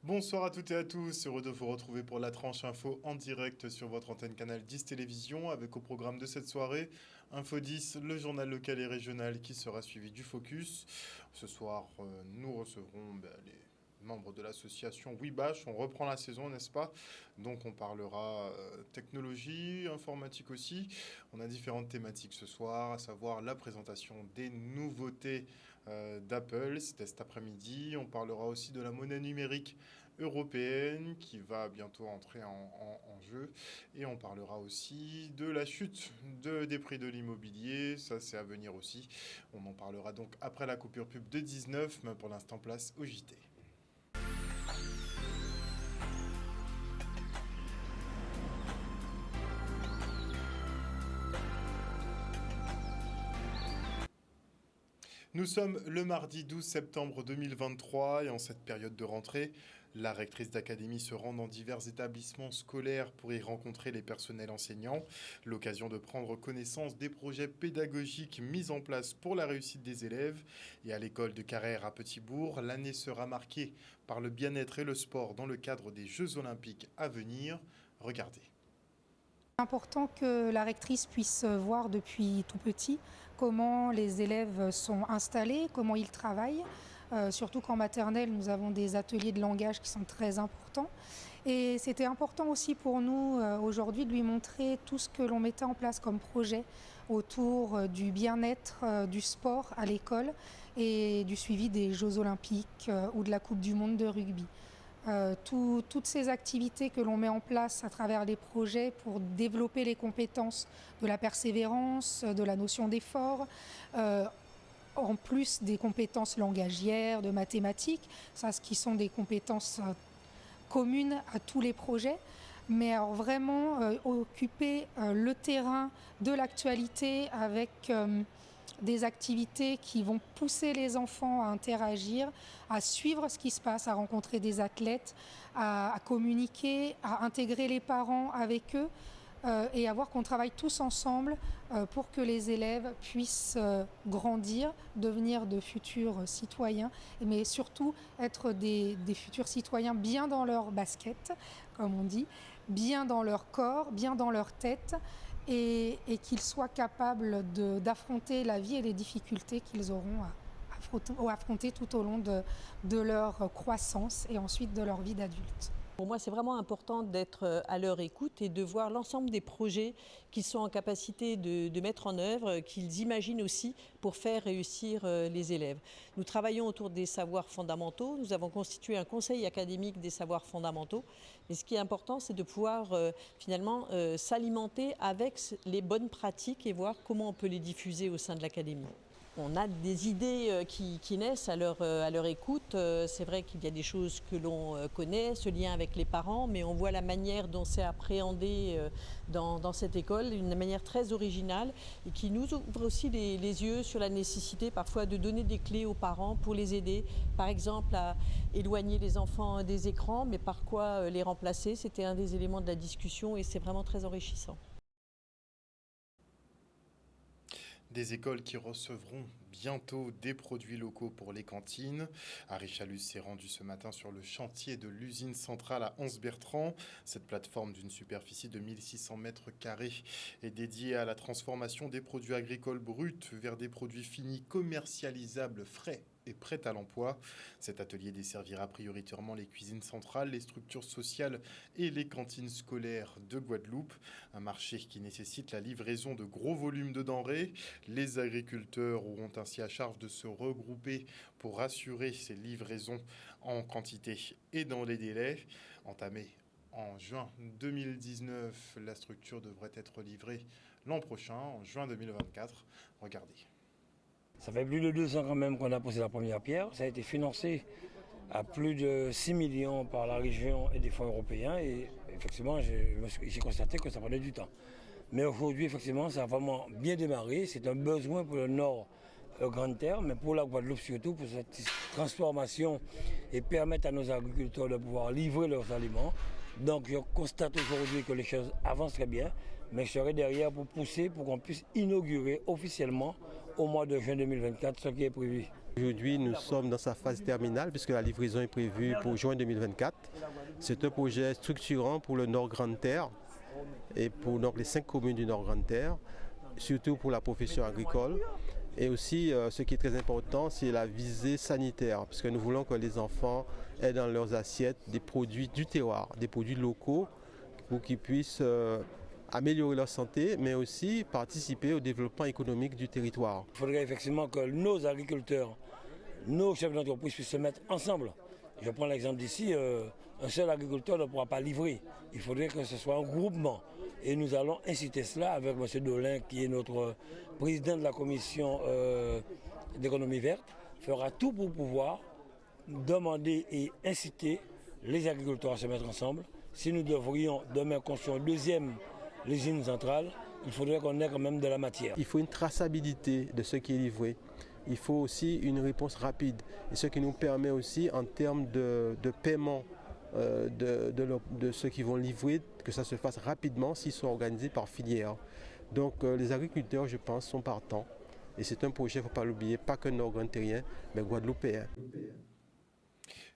Bonsoir à toutes et à tous, heureux de vous retrouver pour la tranche info en direct sur votre antenne Canal 10 Télévision avec au programme de cette soirée Info 10, le journal local et régional qui sera suivi du Focus. Ce soir, nous recevrons les membres de l'association WeBash. On reprend la saison, n'est-ce pas? Donc on parlera technologie, informatique aussi. On a différentes thématiques ce soir, à savoir la présentation des nouveautés d'Apple, c'était cet après-midi. On parlera aussi de la monnaie numérique européenne qui va bientôt entrer en jeu. Et on parlera aussi de la chute des prix de l'immobilier. Ça, c'est à venir aussi. On en parlera donc après la coupure pub de 19, mais pour l'instant, place au JT. Nous sommes le mardi 12 septembre 2023 et en cette période de rentrée, la rectrice d'académie se rend dans divers établissements scolaires pour y rencontrer les personnels enseignants. L'occasion de prendre connaissance des projets pédagogiques mis en place pour la réussite des élèves. Et à l'école de Carrère à Petit-Bourg, l'année sera marquée par le bien-être et le sport dans le cadre des Jeux Olympiques à venir. Regardez. C'est important que la rectrice puisse voir depuis tout petit comment les élèves sont installés, comment ils travaillent. Surtout qu'en maternelle, nous avons des ateliers de langage qui sont très importants. Et c'était important aussi pour nous aujourd'hui de lui montrer tout ce que l'on mettait en place comme projet autour du bien-être, du sport à l'école et du suivi des Jeux Olympiques ou de la Coupe du Monde de rugby. Toutes ces activités que l'on met en place à travers les projets pour développer les compétences de la persévérance, de la notion d'effort, en plus des compétences langagières, de mathématiques, ça, ce qui sont des compétences communes à tous les projets. Mais alors vraiment occuper le terrain de l'actualité avec des activités qui vont pousser les enfants à interagir, à suivre ce qui se passe, à rencontrer des athlètes, à communiquer, à intégrer les parents avec eux et à voir qu'on travaille tous ensemble pour que les élèves puissent grandir, devenir de futurs citoyens, mais surtout être des futurs citoyens bien dans leur basket, comme on dit, bien dans leur corps, bien dans leur tête, et qu'ils soient capables d'affronter la vie et les difficultés qu'ils auront à affronter tout au long de leur croissance et ensuite de leur vie d'adulte. Pour moi, c'est vraiment important d'être à leur écoute et de voir l'ensemble des projets qu'ils sont en capacité de mettre en œuvre, qu'ils imaginent aussi pour faire réussir les élèves. Nous travaillons autour des savoirs fondamentaux. Nous avons constitué un conseil académique des savoirs fondamentaux. Mais ce qui est important, c'est de pouvoir finalement s'alimenter avec les bonnes pratiques et voir comment on peut les diffuser au sein de l'académie. On a des idées qui naissent à leur écoute. C'est vrai qu'il y a des choses que l'on connaît, ce lien avec les parents, mais on voit la manière dont c'est appréhendé dans cette école, une manière très originale et qui nous ouvre aussi les yeux sur la nécessité parfois de donner des clés aux parents pour les aider, par exemple à éloigner les enfants des écrans, mais par quoi les remplacer. C'était un des éléments de la discussion et c'est vraiment très enrichissant. Des écoles qui recevront bientôt des produits locaux pour les cantines. Harry Chalus s'est rendu ce matin sur le chantier de l'usine centrale à Anse-Bertrand. Cette plateforme d'une superficie de 1600 mètres carrés est dédiée à la transformation des produits agricoles bruts vers des produits finis commercialisables frais et prêts à l'emploi. Cet atelier desservira prioritairement les cuisines centrales, les structures sociales et les cantines scolaires de Guadeloupe. Un marché qui nécessite la livraison de gros volumes de denrées. Les agriculteurs auront ainsi à charge de se regrouper pour assurer ces livraisons en quantité et dans les délais. Entamée en juin 2019, la structure devrait être livrée l'an prochain, en juin 2024. Regardez. Ça fait plus de 2 ans quand même qu'on a posé la première pierre. Ça a été financé à plus de 6 millions par la région et des fonds européens. Et effectivement, j'ai constaté que ça prenait du temps. Mais aujourd'hui, effectivement, ça a vraiment bien démarré. C'est un besoin pour le Nord Grande Terre, mais pour la Guadeloupe surtout, pour cette transformation et permettre à nos agriculteurs de pouvoir livrer leurs aliments. Donc je constate aujourd'hui que les choses avancent très bien, mais je serai derrière pour pousser pour qu'on puisse inaugurer officiellement au mois de juin 2024 ce qui est prévu. Aujourd'hui, nous sommes dans sa phase terminale puisque la livraison est prévue pour juin 2024. C'est un projet structurant pour le Nord Grande Terre et pour donc, les 5 communes du Nord Grande Terre, surtout pour la profession agricole. Et aussi, ce qui est très important, c'est la visée sanitaire, parce que nous voulons que les enfants aient dans leurs assiettes des produits du terroir, des produits locaux, pour qu'ils puissent améliorer leur santé, mais aussi participer au développement économique du territoire. Il faudrait effectivement que nos agriculteurs, nos chefs d'entreprise puissent se mettre ensemble. Je prends l'exemple d'ici, un seul agriculteur ne pourra pas livrer. Il faudrait que ce soit un groupement. Et nous allons inciter cela avec M. Dolin, qui est notre président de la commission d'économie verte, fera tout pour pouvoir demander et inciter les agriculteurs à se mettre ensemble. Si nous devrions demain construire une deuxième usine centrale, il faudrait qu'on ait quand même de la matière. Il faut une traçabilité de ce qui est livré. Il faut aussi une réponse rapide. Et ce qui nous permet aussi en termes de paiement de ceux qui vont livrer, que ça se fasse rapidement s'ils sont organisés par filière. Donc les agriculteurs, je pense, sont partants. Et c'est un projet, il ne faut pas l'oublier, pas que nord-grande-terrien, mais guadeloupéen.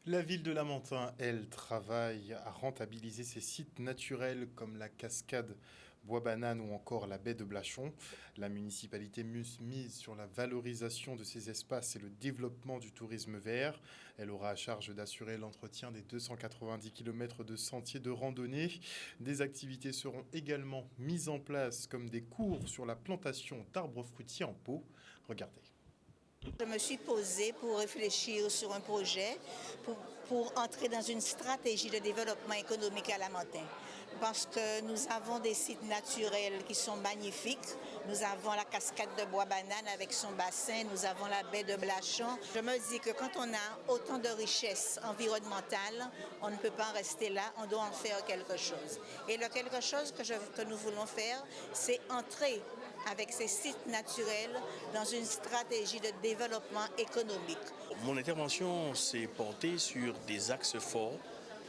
La ville de Lamentin, elle, travaille à rentabiliser ses sites naturels comme la cascade Bois-Banane ou encore la baie de Blachon. La municipalité mise sur la valorisation de ces espaces et le développement du tourisme vert. Elle aura à charge d'assurer l'entretien des 290 km de sentiers de randonnée. Des activités seront également mises en place comme des cours sur la plantation d'arbres fruitiers en pot. Regardez. Je me suis posée pour réfléchir sur un projet, pour entrer dans une stratégie de développement économique à Lamentin. Parce que nous avons des sites naturels qui sont magnifiques. Nous avons la cascade de Bois-Banane avec son bassin, nous avons la baie de Blachon. Je me dis que quand on a autant de richesses environnementales, on ne peut pas en rester là, on doit en faire quelque chose. Et le quelque chose que nous voulons faire, c'est entrer avec ces sites naturels dans une stratégie de développement économique. Mon intervention s'est portée sur des axes forts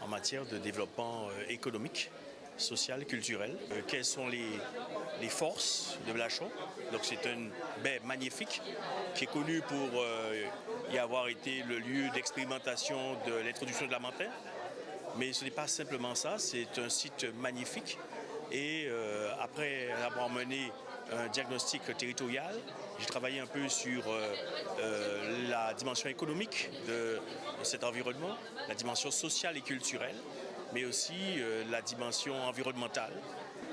en matière de développement économique, social et culturel. Quelles sont les forces de Blachon? Donc c'est une baie magnifique qui est connue pour y avoir été le lieu d'expérimentation de l'introduction de Lamentin. Mais ce n'est pas simplement ça, c'est un site magnifique. Et après avoir mené un diagnostic territorial, j'ai travaillé un peu sur la dimension économique de cet environnement, la dimension sociale et culturelle, mais aussi la dimension environnementale.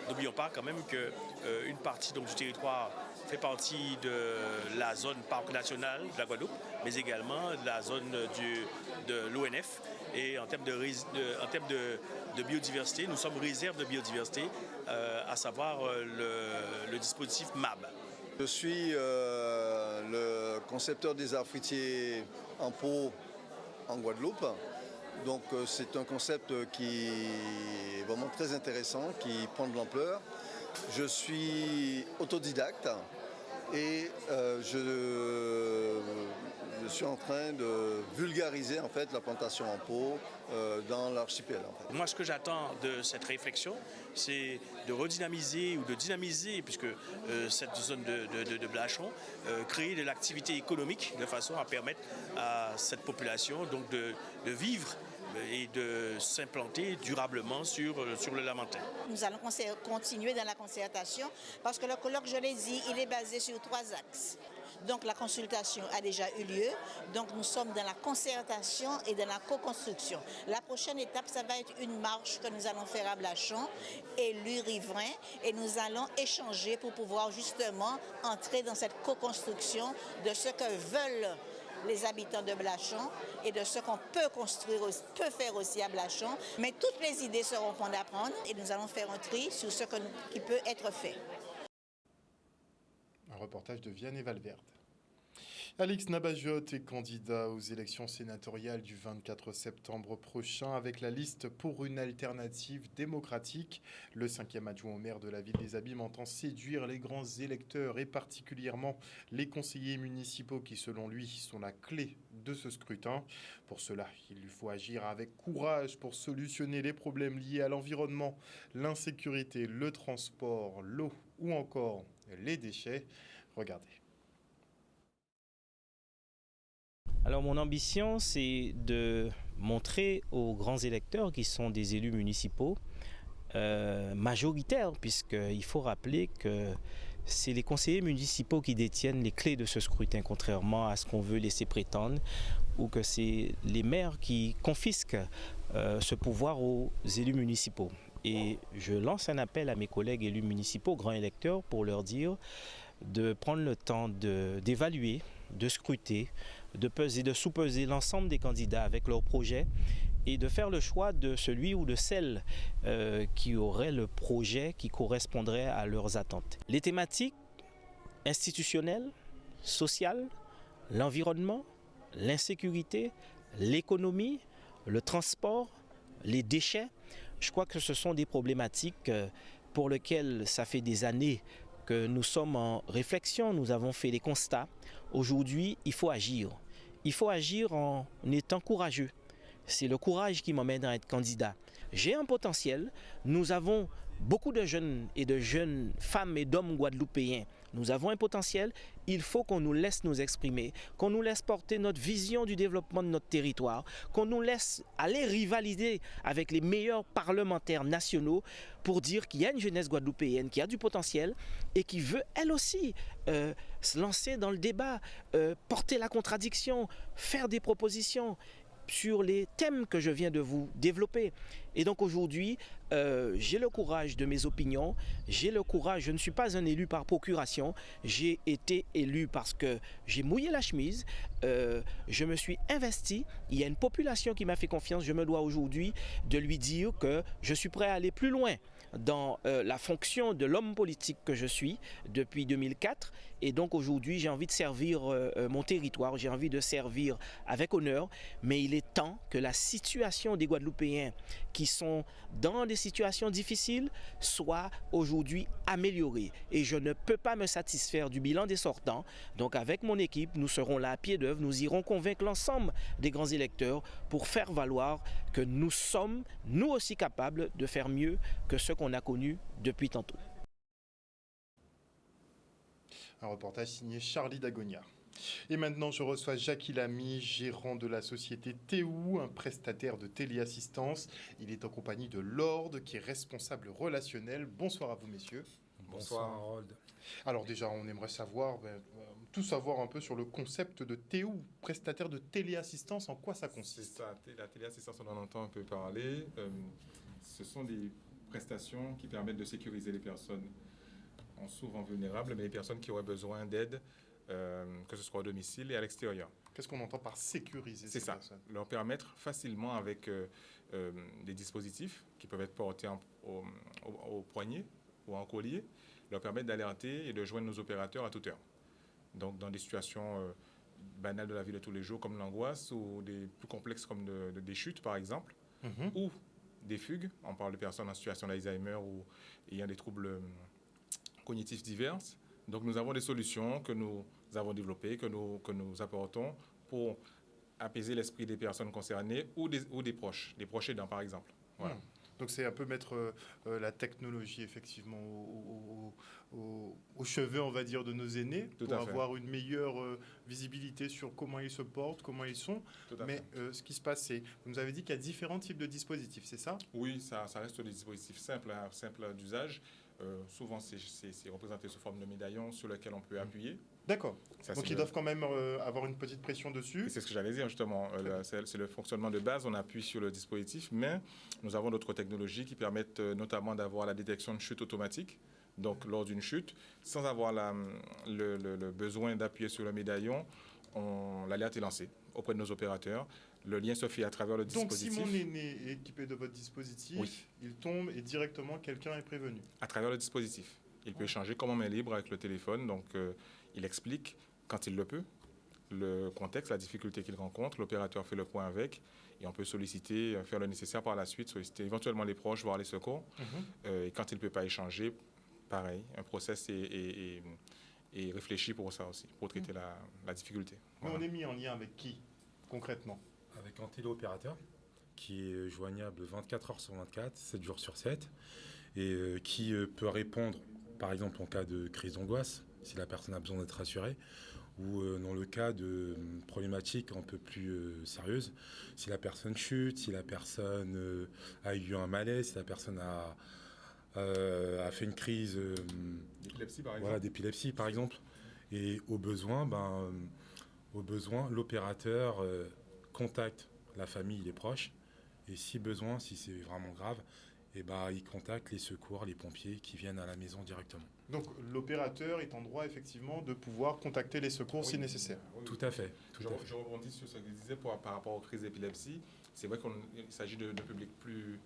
N'oublions pas quand même qu'une partie donc, du territoire fait partie de la zone parc national de la Guadeloupe, mais également de la zone de l'ONF. Et en termes de biodiversité, nous sommes réserve de biodiversité, à savoir le dispositif MAB. Je suis le concepteur des arbres fruitiers en pot en Guadeloupe. Donc c'est un concept qui est vraiment très intéressant, qui prend de l'ampleur. Je suis autodidacte et je suis en train de vulgariser en fait la plantation en pot dans l'archipel. En fait. Moi, ce que j'attends de cette réflexion, c'est de redynamiser ou de dynamiser, puisque cette zone de Blachon, créer de l'activité économique de façon à permettre à cette population donc de vivre et de s'implanter durablement sur le Lamentin. Nous allons continuer dans la concertation parce que le colloque, je l'ai dit, il est basé sur 3 axes. Donc la consultation a déjà eu lieu, donc nous sommes dans la concertation et dans la co-construction. La prochaine étape, ça va être une marche que nous allons faire à Blachon, élus riverains, et nous allons échanger pour pouvoir justement entrer dans cette co-construction de ce que veulent les habitants de Blachon et de ce qu'on peut faire aussi à Blachon. Mais toutes les idées seront bonnes à prendre et nous allons faire un tri sur ce qui peut être fait. Un reportage de Vianney Valverde. Alix Nabajote est candidat aux élections sénatoriales du 24 septembre prochain avec la liste pour une alternative démocratique. Le 5e adjoint au maire de la ville des Abîmes entend séduire les grands électeurs et particulièrement les conseillers municipaux qui, selon lui, sont la clé de ce scrutin. Pour cela, il lui faut agir avec courage pour solutionner les problèmes liés à l'environnement, l'insécurité, le transport, l'eau ou encore les déchets. Regardez. Alors mon ambition, c'est de montrer aux grands électeurs qui sont des élus municipaux majoritaires, puisqu'il faut rappeler que c'est les conseillers municipaux qui détiennent les clés de ce scrutin, contrairement à ce qu'on veut laisser prétendre, ou que c'est les maires qui confisquent ce pouvoir aux élus municipaux. Et je lance un appel à mes collègues élus municipaux, grands électeurs, pour leur dire de prendre le temps d'évaluer, de scruter, de peser, de sous-peser l'ensemble des candidats avec leurs projets et de faire le choix de celui ou de celle qui aurait le projet qui correspondrait à leurs attentes. Les thématiques institutionnelles, sociales, l'environnement, l'insécurité, l'économie, le transport, les déchets, je crois que ce sont des problématiques pour lesquelles ça fait des années que nous sommes en réflexion, nous avons fait des constats. Aujourd'hui, il faut agir. Il faut agir en étant courageux. C'est le courage qui m'emmène à être candidat. J'ai un potentiel. Nous avons beaucoup de jeunes femmes et d'hommes guadeloupéens. Nous avons un potentiel. Il faut qu'on nous laisse nous exprimer, qu'on nous laisse porter notre vision du développement de notre territoire, qu'on nous laisse aller rivaliser avec les meilleurs parlementaires nationaux pour dire qu'il y a une jeunesse guadeloupéenne qui a du potentiel et qui veut elle aussi se lancer dans le débat, porter la contradiction, faire des propositions sur les thèmes que je viens de vous développer. Et donc aujourd'hui, j'ai le courage de mes opinions, j'ai le courage, je ne suis pas un élu par procuration, j'ai été élu parce que j'ai mouillé la chemise, je me suis investi, il y a une population qui m'a fait confiance, je me dois aujourd'hui de lui dire que je suis prêt à aller plus loin dans la fonction de l'homme politique que je suis depuis 2004. Et donc aujourd'hui, j'ai envie de servir mon territoire, j'ai envie de servir avec honneur, mais il est temps que la situation des Guadeloupéens qui sont dans des situations difficiles soit aujourd'hui améliorée. Et je ne peux pas me satisfaire du bilan des sortants. Donc avec mon équipe, nous serons là à pied d'œuvre, nous irons convaincre l'ensemble des grands électeurs pour faire valoir que nous sommes, nous aussi, capables de faire mieux que ce qu'on a connu depuis tantôt. Un reportage signé Charlie Dagonia. Et maintenant, je reçois Jackie Lamy, gérant de la société Théou, un prestataire de téléassistance. Il est en compagnie de Lord, qui est responsable relationnel. Bonsoir à vous, messieurs. Bonsoir, Harold. Alors déjà, on aimerait savoir, tout savoir un peu sur le concept de Théou, prestataire de téléassistance. En quoi ça consiste? C'est ça, la téléassistance, on en entend un peu parler. Ce sont des prestations qui permettent de sécuriser les personnes souvent vulnérables, mais les personnes qui auraient besoin d'aide, que ce soit au domicile et à l'extérieur. Qu'est-ce qu'on entend par sécuriser ces personnes? C'est ça, leur permettre facilement avec des dispositifs qui peuvent être portés au poignet ou en collier, leur permettre d'alerter et de joindre nos opérateurs à toute heure. Donc dans des situations banales de la vie de tous les jours comme l'angoisse ou des plus complexes comme des chutes par exemple, ou des fugues. On parle de personnes en situation d'Alzheimer ou ayant des troubles cognitifs divers. Donc nous avons des solutions que nous avons développées, que nous apportons pour apaiser l'esprit des personnes concernées ou des proches aidants par exemple. Voilà. Donc c'est un peu mettre la technologie effectivement au chevet, on va dire, de nos aînés pour avoir une meilleure visibilité sur comment ils se portent, comment ils sont. Mais ce qui se passe, c'est, vous nous avez dit qu'il y a différents types de dispositifs, c'est ça? Oui, ça reste des dispositifs simples d'usage. Souvent, c'est représenté sous forme de médaillon sur lequel on peut appuyer. D'accord. Donc, ils doivent quand même avoir une petite pression dessus. C'est ce que j'allais dire, justement. C'est le fonctionnement de base. On appuie sur le dispositif, mais nous avons d'autres technologies qui permettent notamment d'avoir la détection de chute automatique. Donc, lors d'une chute, sans avoir le besoin d'appuyer sur le médaillon, l'alerte est lancée auprès de nos opérateurs. Le lien se fait à travers le dispositif. Donc, si mon aîné est équipé de votre dispositif, il tombe et directement quelqu'un est prévenu. À travers le dispositif. Il peut échanger comme en main libre avec le téléphone. Donc, il explique, quand il le peut, le contexte, la difficulté qu'il rencontre. L'opérateur fait le point avec et on peut solliciter, faire le nécessaire par la suite, solliciter éventuellement les proches, voire les secours. Et quand il ne peut pas échanger, pareil, un process est réfléchi pour ça aussi, pour traiter la difficulté. Voilà. Mais on est mis en lien avec qui, concrètement? Avec un téléopérateur qui est joignable 24 heures sur 24, 7 jours sur 7, et qui peut répondre, par exemple, en cas de crise d'angoisse, si la personne a besoin d'être rassurée, ou dans le cas de problématiques un peu plus sérieuses, si la personne chute, si la personne a eu un malaise, si la personne a fait une crise d'épilepsie par exemple, et au besoin, l'opérateur contacte la famille, les proches, et si besoin, si c'est vraiment grave, il contacte les secours, les pompiers qui viennent à la maison directement. Donc l'opérateur est en droit effectivement de pouvoir contacter les secours si nécessaire. Oui. Tout à fait. Je rebondis sur ce que je disais par rapport aux crises d'épilepsie. C'est vrai qu'il s'agit de public plus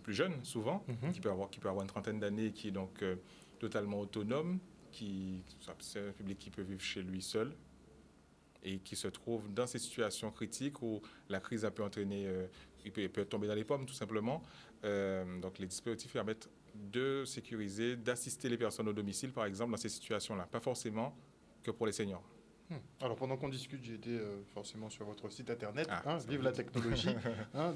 jeune souvent, qui peut avoir une trentaine d'années, qui est donc totalement autonome, c'est un public qui peut vivre chez lui seul et qui se trouve dans ces situations critiques où la crise a pu entraîner, il peut tomber dans les pommes tout simplement. Donc les dispositifs permettent de sécuriser, d'assister les personnes au domicile par exemple dans ces situations-là, pas forcément que pour les seniors. Alors pendant qu'on discute, j'ai été forcément sur votre site internet, vive la technologie.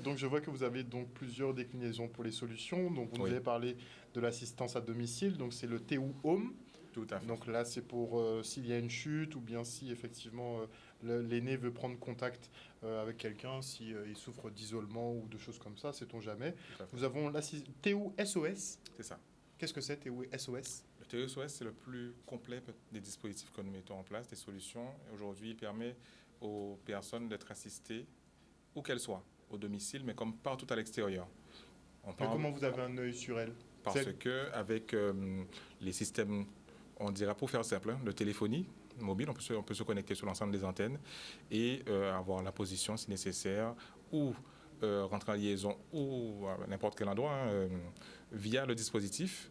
Donc je vois que vous avez donc plusieurs déclinaisons pour les solutions. Donc vous nous avez parlé de l'assistance à domicile, donc c'est le TU Home. Tout à fait. Donc là c'est pour s'il y a une chute ou bien si effectivement l'aîné veut prendre contact avec quelqu'un, si il souffre d'isolement ou de choses comme ça, sait-on jamais. Nous avons la TU SOS. C'est ça. Qu'est-ce que c'est TU SOS ? Le TU SOS, c'est le plus complet des dispositifs que nous mettons en place, des solutions. Aujourd'hui, il permet aux personnes d'être assistées, où qu'elles soient, au domicile, mais comme partout à l'extérieur. Comment vous avez un œil sur elles ? Parce qu'avec les systèmes, on dira pour faire simple, de téléphonie mobile, on peut se connecter sur l'ensemble des antennes et avoir la position si nécessaire, ou rentrer en liaison, ou à n'importe quel endroit, via le dispositif.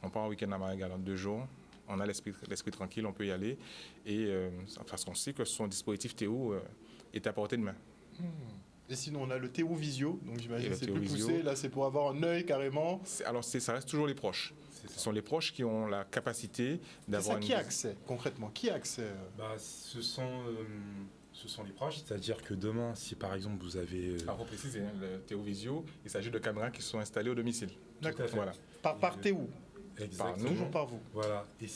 On part en week-end à Marigal en 2 jours, on a l'esprit tranquille, on peut y aller. Et parce qu'on sait que son dispositif TU est à portée de main. Et sinon, on a le TU Visio, donc j'imagine que c'est plus poussé. Là, c'est pour avoir un œil carrément. Alors, ça reste toujours les proches. Ce sont les proches qui ont la capacité d'avoir Qui a accès, concrètement ? Qui a accès Ce sont les proches, c'est-à-dire que demain, si par exemple vous avez... Alors, pour préciser, le TU Visio, il s'agit de caméras qui sont installées au domicile. D'accord. Voilà. Par TU. Exactement. Toujours par vous. Voilà. Et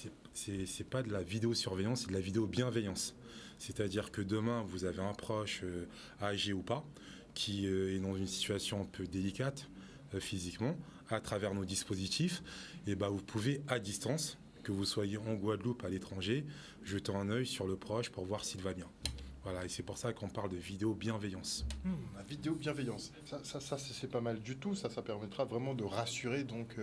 c'est pas de la vidéosurveillance, c'est de la vidéobienveillance. C'est-à-dire que demain, vous avez un proche âgé ou pas, qui est dans une situation un peu délicate physiquement, à travers nos dispositifs, et vous pouvez à distance, que vous soyez en Guadeloupe, à l'étranger, jeter un œil sur le proche pour voir s'il va bien. Voilà, et c'est pour ça qu'on parle de vidéo-bienveillance. La vidéo-bienveillance, ça c'est pas mal du tout. Ça permettra vraiment de rassurer donc,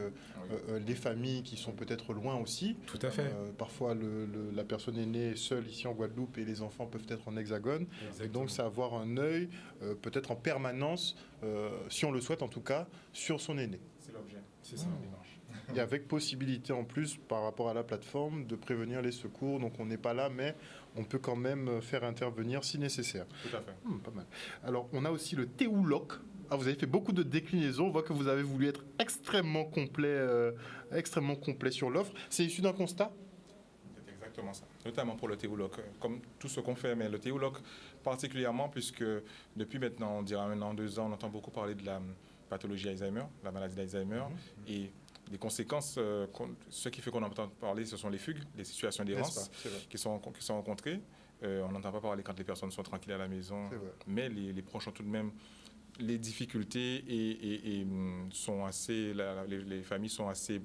les familles qui sont peut-être loin aussi. Tout à fait. Parfois, la personne est née seule ici en Guadeloupe et les enfants peuvent être en hexagone. Et donc, c'est avoir un œil, peut-être en permanence, si on le souhaite en tout cas, sur son aîné. C'est l'objet. C'est ça. Et avec possibilité en plus, par rapport à la plateforme, de prévenir les secours. Donc, on n'est pas là, mais on peut quand même faire intervenir si nécessaire. Tout à fait. Pas mal. Alors, on a aussi le TU Lock. Vous avez fait beaucoup de déclinaisons. On voit que vous avez voulu être extrêmement complet sur l'offre. C'est issu d'un constat ? C'est exactement ça. Notamment pour le TU Lock. Comme tout ce qu'on fait, mais le TU Lock particulièrement, puisque depuis maintenant, on dirait 1 an, 2 ans, on entend beaucoup parler de la pathologie Alzheimer, la maladie d'Alzheimer. Et les conséquences, ce qui fait qu'on entend parler, ce sont les fugues, les situations d'errance qui sont rencontrées. On n'entend pas parler quand les personnes sont tranquilles à la maison, mais les proches ont tout de même les difficultés et sont assez, les familles sont assez,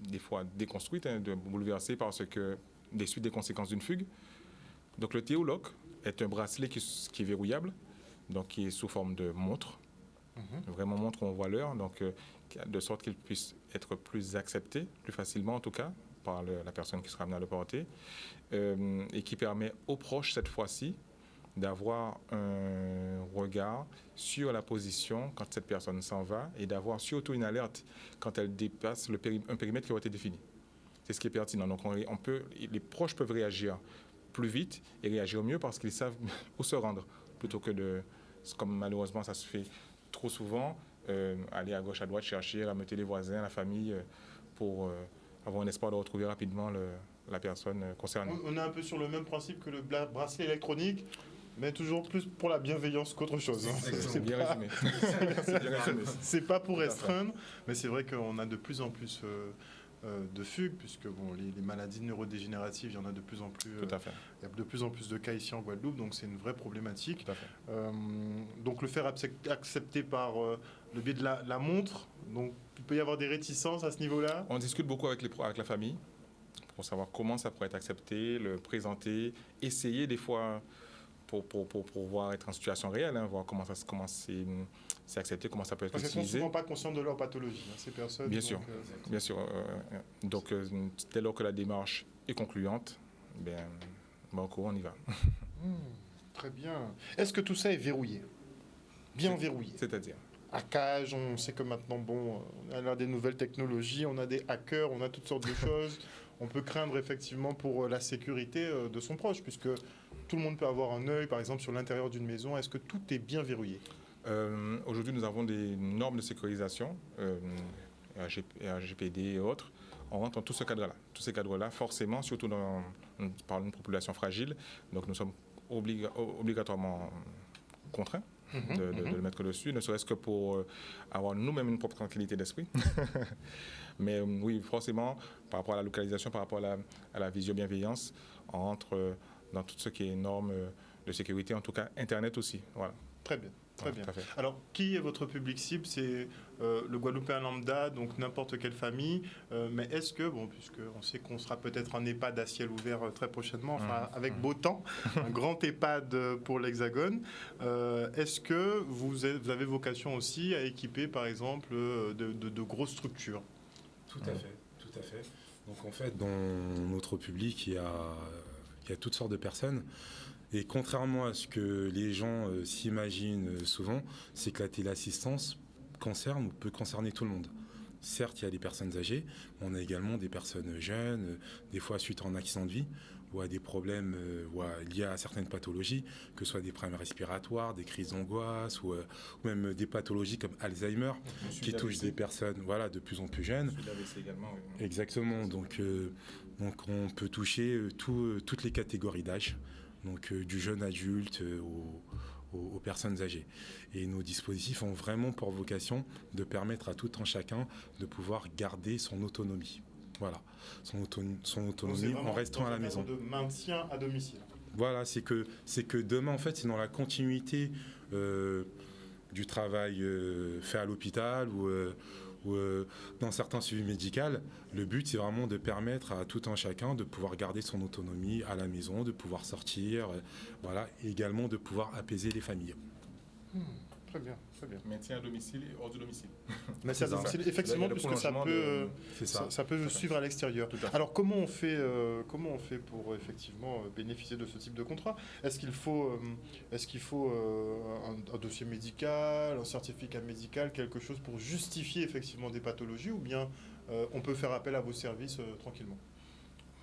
des fois, déconstruites, bouleversées parce que des suites des conséquences d'une fugue. Donc le TU Lock est un bracelet qui est verrouillable, donc qui est sous forme de montre. Vraiment montre où on voit l'heure, donc de sorte qu'il puisse être plus accepté, plus facilement en tout cas, par la personne qui sera amenée à le porter, et qui permet aux proches cette fois-ci d'avoir un regard sur la position quand cette personne s'en va et d'avoir surtout une alerte quand elle dépasse un périmètre qui a été défini. C'est ce qui est pertinent. Donc les proches peuvent réagir plus vite et réagir mieux parce qu'ils savent où se rendre, plutôt que comme malheureusement ça se fait trop souvent, aller à gauche, à droite, chercher, rameuter les voisins, la famille, pour avoir un espoir de retrouver rapidement la personne concernée. On est un peu sur le même principe que le bracelet électronique, mais toujours plus pour la bienveillance qu'autre chose. C'est bien résumé. C'est pas pour restreindre, mais c'est vrai qu'on a de plus en plus de fugue, puisque bon, les maladies neurodégénératives, il y en a de plus en plus. Tout à fait. Il y a de plus en plus de cas ici en Guadeloupe, donc c'est une vraie problématique. Tout à fait. Donc le faire accepter par le biais de la montre, donc il peut y avoir des réticences à ce niveau-là. On discute beaucoup avec la famille pour savoir comment ça pourrait être accepté, le présenter, essayer des fois pour voir être en situation réelle, hein, voir comment c'est accepté, comment ça peut être Parce qu'elles ne sont utilisé. souvent pas conscientes de leur pathologie, hein, ces personnes. Bien donc, sûr, bien sûr. Donc dès lors que la démarche est concluante, on y va. Très bien. Est-ce que tout ça est verrouillé? Bien verrouillé? C'est-à-dire? Hackage, on sait que maintenant, bon, on a des nouvelles technologies, on a des hackers, on a toutes sortes de choses. On peut craindre effectivement pour la sécurité de son proche, puisque tout le monde peut avoir un œil, par exemple, sur l'intérieur d'une maison. Est-ce que tout est bien verrouillé? Aujourd'hui, nous avons des normes de sécurisation, RGPD et autres. On rentre dans tout ce cadre-là. Tous ces cadres-là, forcément, surtout nous parlons d'une population fragile, donc nous sommes obligatoirement contraints de le mettre dessus, ne serait-ce que pour avoir nous-mêmes une propre tranquillité d'esprit. Mais oui, forcément, par rapport à la localisation, par rapport à la visio-bienveillance, on rentre dans tout ce qui est normes de sécurité, en tout cas Internet aussi. Voilà. Très bien. Très bien. Tout à fait. Alors, qui est votre public cible? C'est le Guadeloupéen lambda, donc n'importe quelle famille. Mais est-ce que, bon, puisqu'on sait qu'on sera peut-être un EHPAD à ciel ouvert très prochainement, enfin, avec beau temps, un grand EHPAD pour l'Hexagone, est-ce que vous avez vocation aussi à équiper, par exemple, de grosses structures? Tout à fait, tout à fait. Donc en fait, dans notre public, il y a toutes sortes de personnes. Et contrairement à ce que les gens s'imaginent souvent, c'est que la téléassistance concerne ou peut concerner tout le monde. Certes, il y a des personnes âgées, mais on a également des personnes jeunes, des fois suite à un accident de vie, ou à des problèmes liés à certaines pathologies, que ce soit des problèmes respiratoires, des crises d'angoisse, ou même des pathologies comme Alzheimer, qui touchent des personnes de plus en plus jeunes. Également, oui. Exactement, donc on peut toucher toutes les catégories d'âge. Donc du jeune adulte aux personnes âgées. Et nos dispositifs ont vraiment pour vocation de permettre à tout un chacun de pouvoir garder son autonomie. Voilà, son autonomie en restant à la maison. De maintien à domicile. Voilà, c'est que demain, en fait, c'est dans la continuité du travail fait à l'hôpital ou dans certains suivis médicaux, le but c'est vraiment de permettre à tout un chacun de pouvoir garder son autonomie à la maison, de pouvoir sortir, et également de pouvoir apaiser les familles. Très bien, très bien. Maintien à domicile et hors du domicile. Maintien à domicile, effectivement, puisque ça peut suivre à l'extérieur. Alors comment on fait pour effectivement bénéficier de ce type de contrat? Est-ce qu'il faut un dossier médical, un certificat médical, quelque chose pour justifier effectivement des pathologies, ou bien on peut faire appel à vos services tranquillement?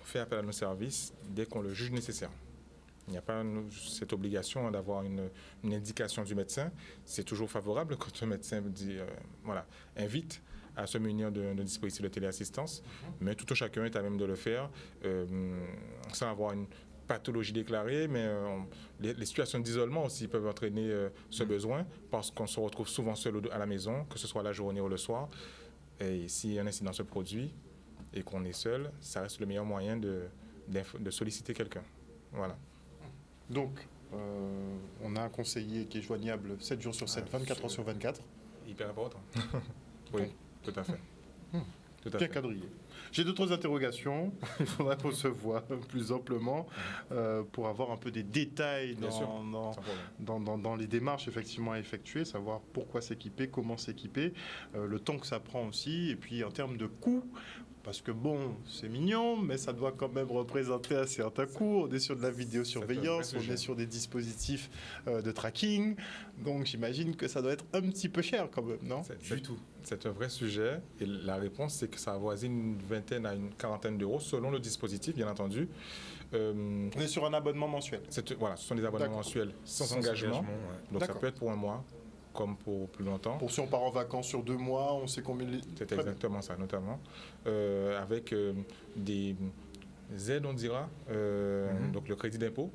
On fait appel à nos services dès qu'on le juge nécessaire. Il n'y a pas cette obligation d'avoir une indication du médecin. C'est toujours favorable quand le médecin invite à se munir d'un dispositif de téléassistance, mais tout un chacun est à même de le faire sans avoir une pathologie déclarée, mais les situations d'isolement aussi peuvent entraîner ce besoin parce qu'on se retrouve souvent seul à la maison, que ce soit la journée ou le soir. Et si un incident se produit et qu'on est seul, ça reste le meilleur moyen de solliciter quelqu'un. Voilà. Donc, on a un conseiller qui est joignable 7 jours sur 7, 24 heures sur 24. Hyper important. Oui, tout à fait. Bien quadrillé. J'ai d'autres interrogations. Il faudra qu'on se voit plus amplement pour avoir un peu des détails dans les démarches effectivement à effectuer, savoir pourquoi s'équiper, comment s'équiper, le temps que ça prend aussi, et puis en termes de coûts. Parce que bon, c'est mignon, mais ça doit quand même représenter un certain coût. On est sur de la vidéosurveillance, on est sur des dispositifs de tracking. Donc j'imagine que ça doit être un petit peu cher quand même, non? Du tout. C'est un vrai sujet. Et la réponse, c'est que ça avoisine une vingtaine à une quarantaine d'euros, selon le dispositif, bien entendu. On est sur un abonnement mensuel. Voilà, ce sont des abonnements mensuels sans engagement. Donc ça peut être pour un mois, comme pour plus longtemps. Pour si on part en vacances sur 2 mois, on sait combien... C'est exactement ça, notamment. Avec des aides, on dira, donc le crédit d'impôt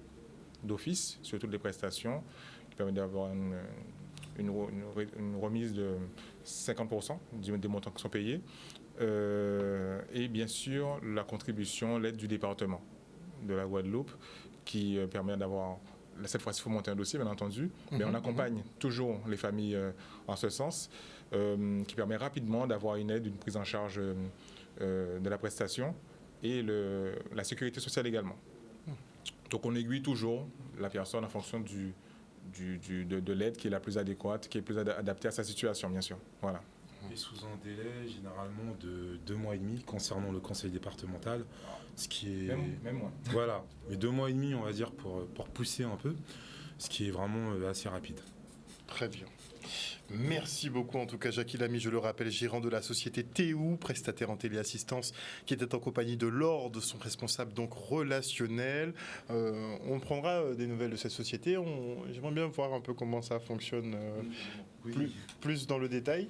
d'office sur toutes les prestations, qui permet d'avoir une remise de 50% des montants qui sont payés, et et bien sûr la contribution, l'aide du département de la Guadeloupe qui permet d'avoir, cette fois-ci il faut monter un dossier bien entendu, mais on accompagne toujours les familles en ce sens, qui permet rapidement d'avoir une aide, une prise en charge de la prestation et la sécurité sociale également. Donc on aiguille toujours la personne en fonction de l'aide qui est la plus adéquate, qui est plus adaptée à sa situation, bien sûr. Voilà. Et sous un délai généralement de 2 mois et demi concernant le conseil départemental, ce qui est... Même moins. Voilà, mais 2 mois et demi on va dire pour pousser un peu, ce qui est vraiment assez rapide. Très bien. Merci beaucoup en tout cas Jackie Lamy, je le rappelle, gérant de la société TU, prestataire en téléassistance, qui était en compagnie de Laure, de son responsable donc relationnel. On prendra des nouvelles de cette société, j'aimerais bien voir un peu comment ça fonctionne plus dans le détail.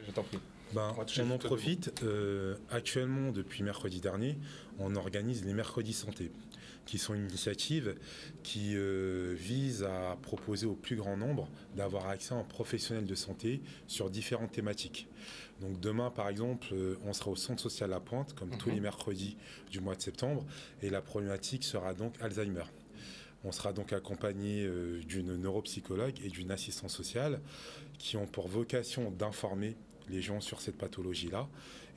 Je t'en prie. On en profite. Actuellement, depuis mercredi dernier, on organise les mercredis santé, qui sont une initiative qui vise à proposer au plus grand nombre d'avoir accès à un professionnel de santé sur différentes thématiques. Donc demain, par exemple, on sera au centre social La Pointe, comme tous les mercredis du mois de septembre, et la problématique sera donc Alzheimer. On sera donc accompagné d'une neuropsychologue et d'une assistante sociale qui ont pour vocation d'informer les gens sur cette pathologie-là.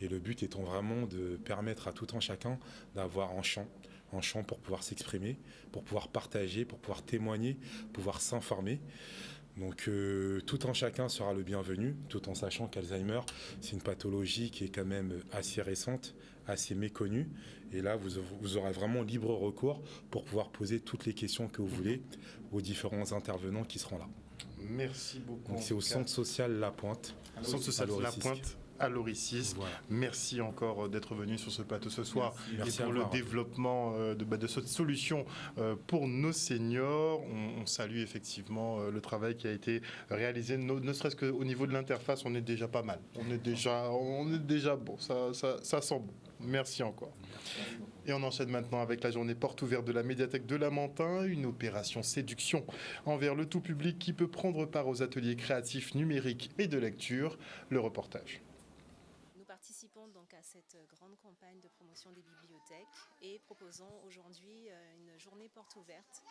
Et le but étant vraiment de permettre à tout un chacun d'avoir un champ pour pouvoir s'exprimer, pour pouvoir partager, pour pouvoir témoigner, pouvoir s'informer. Donc tout un chacun sera le bienvenu, tout en sachant qu'Alzheimer, c'est une pathologie qui est quand même assez récente, assez méconnue. Et là, vous aurez vraiment libre recours pour pouvoir poser toutes les questions que vous voulez aux différents intervenants qui seront là. Merci beaucoup. Donc c'est au centre social La Pointe. Centre social La Pointe à Loricis. Voilà. Merci encore d'être venu sur ce plateau ce soir. Merci et pour le développement de cette solution pour nos seniors. On salue effectivement le travail qui a été réalisé, ne serait-ce qu'au niveau de l'interface, on est déjà pas mal. On est déjà bon, ça sent bon. Merci encore. Et on enchaîne maintenant avec la journée porte ouverte de la médiathèque de Lamentin, une opération séduction envers le tout public qui peut prendre part aux ateliers créatifs numériques et de lecture. Le reportage. Nous participons donc à cette grande campagne de promotion des bibliothèques et proposons aujourd'hui une journée porte ouverte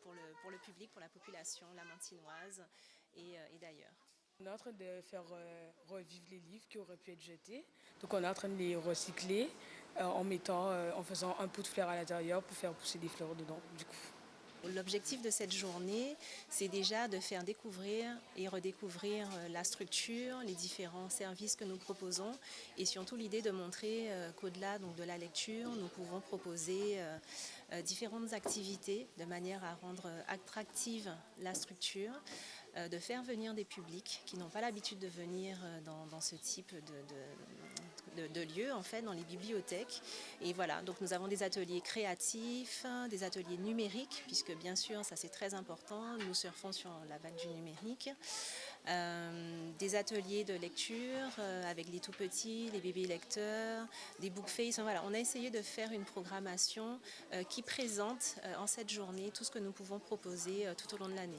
pour le public, pour la population lamantinoise et d'ailleurs. On est en train de faire revivre les livres qui auraient pu être jetés. Donc on est en train de les recycler en faisant un pot de fleurs à l'intérieur pour faire pousser des fleurs dedans du coup. L'objectif de cette journée, c'est déjà de faire découvrir et redécouvrir la structure, les différents services que nous proposons et surtout l'idée de montrer qu'au-delà donc, de la lecture, nous pouvons proposer différentes activités de manière à rendre attractive la structure, de faire venir des publics qui n'ont pas l'habitude de venir dans ce type de lieux, en fait, dans les bibliothèques. Et voilà, donc nous avons des ateliers créatifs, des ateliers numériques, puisque bien sûr, ça c'est très important, nous surfons sur la vague du numérique. Des ateliers de lecture avec les tout petits, les bébés lecteurs, des bookface. Voilà, on a essayé de faire une programmation qui présente en cette journée tout ce que nous pouvons proposer tout au long de l'année.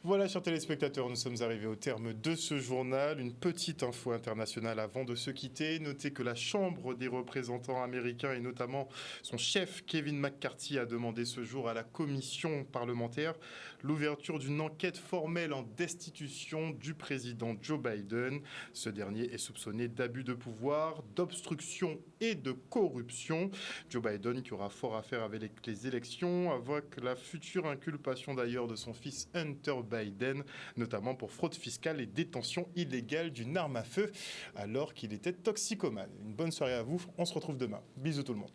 Voilà, chers téléspectateurs, nous sommes arrivés au terme de ce journal. Une petite info internationale avant de se quitter. Notez que la Chambre des représentants américains et notamment son chef Kevin McCarthy a demandé ce jour à la commission parlementaire l'ouverture d'une enquête formelle en destitution du président Joe Biden. Ce dernier est soupçonné d'abus de pouvoir, d'obstruction et de corruption. Joe Biden qui aura fort à faire avec les élections, avec la future inculpation d'ailleurs de son fils Hunter Biden, notamment pour fraude fiscale et détention illégale d'une arme à feu alors qu'il était toxicomane. Une bonne soirée à vous, on se retrouve demain. Bisous tout le monde.